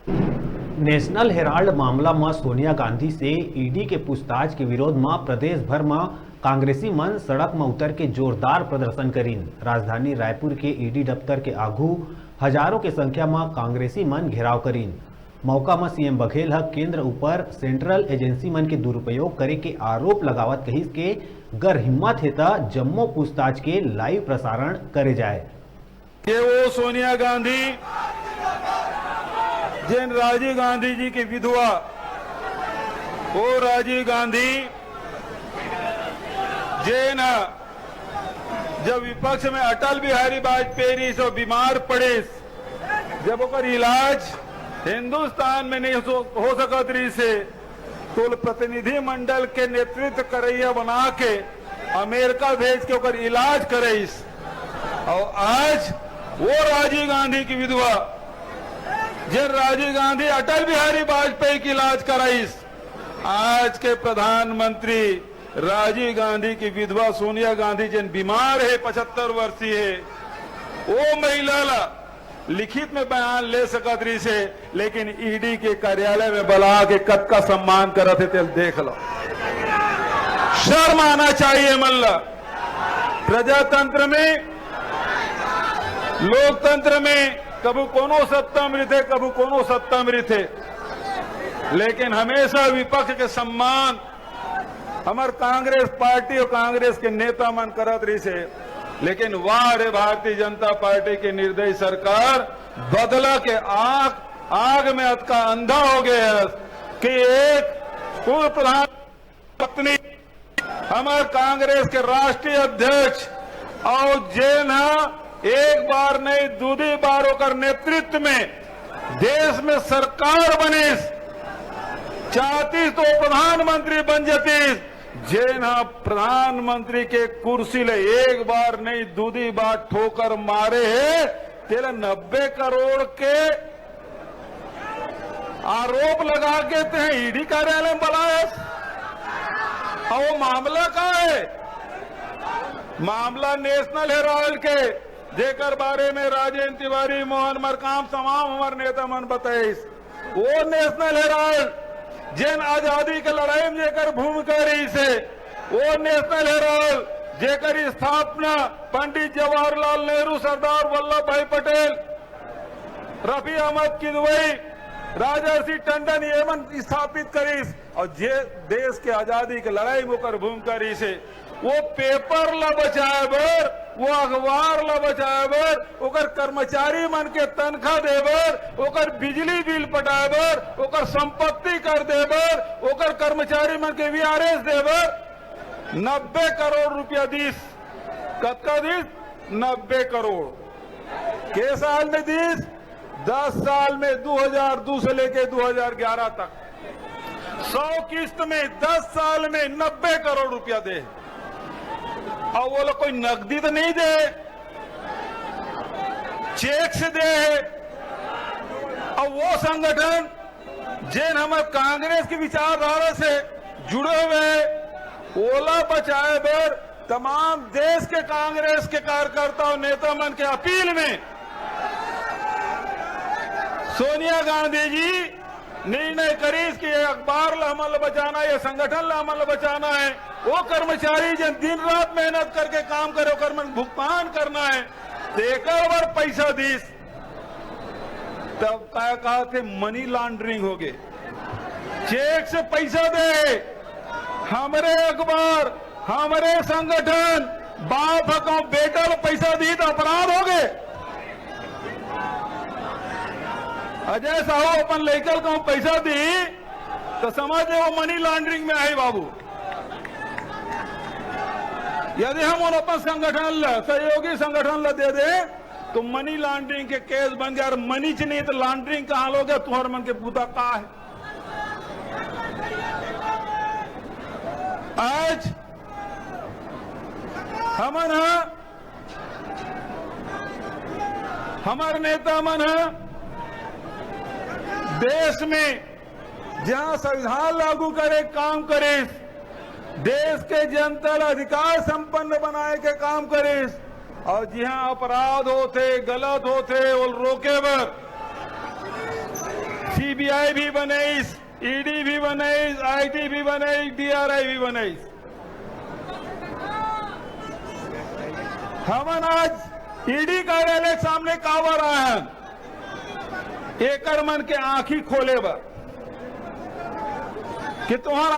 National Herald मामला में सोनिया गांधी से ईडी के पूछताछ के विरोध में प्रदेश भर में कांग्रेसी मन सड़क में उतर के जोरदार प्रदर्शन करीन। राजधानी रायपुर के ईडी दफ्तर के आगू हजारों के संख्या में कांग्रेसी मन घेराव करीन। मौका में सीएम बघेल केंद्र ऊपर सेंट्रल एजेंसी मन के दुरुपयोग करे के आरोप लगावत कहिस के गर हिम्मत है तो जम्मो पूछताछ के लाइव प्रसारण करे जाए। ये वो सोनिया गांधी जिन राजीव गांधी जी की विधवा, वो राजीव गांधी जिन जब विपक्ष में अटल बिहारी वाजपेयी से बीमार पड़े, जब ओकर इलाज हिंदुस्तान में नहीं हो सकत रही से तो प्रतिनिधि मंडल के नेतृत्व करैया बना के अमेरिका भेज के ओकर इलाज करईस। और आज वो राजीव गांधी की विधवा जिन राजीव गांधी अटल बिहारी वाजपेयी की इलाज कराईस, आज के प्रधानमंत्री राजीव गांधी की विधवा सोनिया गांधी जिन बीमार है 75 वर्षीय है, वो महिला लिखित में बयान ले सकत रही से, लेकिन ईडी के कार्यालय में बुला के कद का सम्मान करते थे। देख लो, शर्म आना चाहिए। मल्ला प्रजातंत्र में, लोकतंत्र में कभी कोनो सत्ता में थे, कभी कोनो सत्ता में थे, लेकिन हमेशा विपक्ष के सम्मान हमार कांग्रेस पार्टी और कांग्रेस के नेता मन करत रही से। लेकिन वाह रे भारतीय जनता पार्टी की निर्दयी सरकार बदला के आग में अतका अंधा हो गया है कि एक पूर्व प्रधान पत्नी हमारे कांग्रेस के राष्ट्रीय अध्यक्ष और जेन एक बार नहीं दूसरी बार होकर नेतृत्व में देश में सरकार बने, चाहती तो प्रधानमंत्री बन जाती। जेना प्रधानमंत्री के कुर्सी ले एक बार नहीं दूसरी बार ठोकर मारे है, तेरा 90 करोड़ के आरोप लगा के ते ईडी कार्यालय में बुलाया। और वो मामला का है, मामला नेशनल हेराल्ड के जेकर बारे में राजेंद्र तिवारी, मोहन मरकाम तमाम हमारे नेता मन बताइस। वो नेशनल हेराल्ड जिन आजादी के लड़ाई में जेकर भूमिका रही से, वो नेशनल हेराल्ड जेकर स्थापना पंडित जवाहरलाल नेहरू, सरदार वल्लभ भाई पटेल, रफी अहमद किदवई, राजर्षि टंडन ये मन स्थापित करीस। और जे देश के आजादी के लड़ाई में ओकर भूमिका रही से, वो पेपर ला बचाए बर, वो अखबार ला बचाए बर, ओकर कर्मचारी मन के तनख्वाह दे बर, ओकर बिजली बिल पटाए बर, ओकर संपत्ति कर दे बर, ओकर कर्मचारी मन के वीआरएस दे बर 90 करोड़ रुपया दीस। कतका दीस? 90 करोड़। के साल में दीस? 10 साल में 2002 से लेके 2011 तक 100 किस्त में 10 साल में 90 करोड़ रुपया दे। और वो लोग कोई नकदी तो नहीं दे, चेक से दे। और वो संगठन जिन हमारे कांग्रेस की विचारधारा से जुड़े हुए, ओला बचाए बर तमाम देश के कांग्रेस के कार्यकर्ता और नेता मन के अपील में सोनिया गांधी जी निर्णय करीस कि अखबार ला हमल बचाना, ये संगठन ला हमल बचाना है। वो कर्मचारी जिन दिन रात मेहनत करके काम करे, ओकर मन भुगतान करना है, देकर बार पैसा दीस। तब क्या कहा थे, मनी लॉन्ड्रिंग हो गए। चेक से पैसा दे, हमारे अखबार, हमारे संगठन, बाप हकों बेटा को पैसा दी तो अपराध हो गए। अजय साहब अपन लेकर को पैसा दी तो समझ वो मनी लॉन्ड्रिंग में आई बाबू। यदि हम उन अपन संगठन ला, सहयोगी संगठन ला दे दे तो मनी लॉन्ड्रिंग के केस बन गया। मनी च नहीं तो लॉन्ड्रिंग कहां लोग है, तुम्हारे मन के पूता का है। आज हमन हमारे नेता मन देश में जहां संविधान लागू करे काम करे, देश के जनता ला अधिकार संपन्न बनाए के काम करे, और जहां अपराध होते, गलत होते, वो रोके बर सीबीआई भी बनेस, ईडी भी बनेस, आईटी भी बनेस, डीआरआई भी बनेस। हमन आज ईडी कार्यालय के सामने कावर आए एकर मन के आंखी खोले बा कि तुम्हारा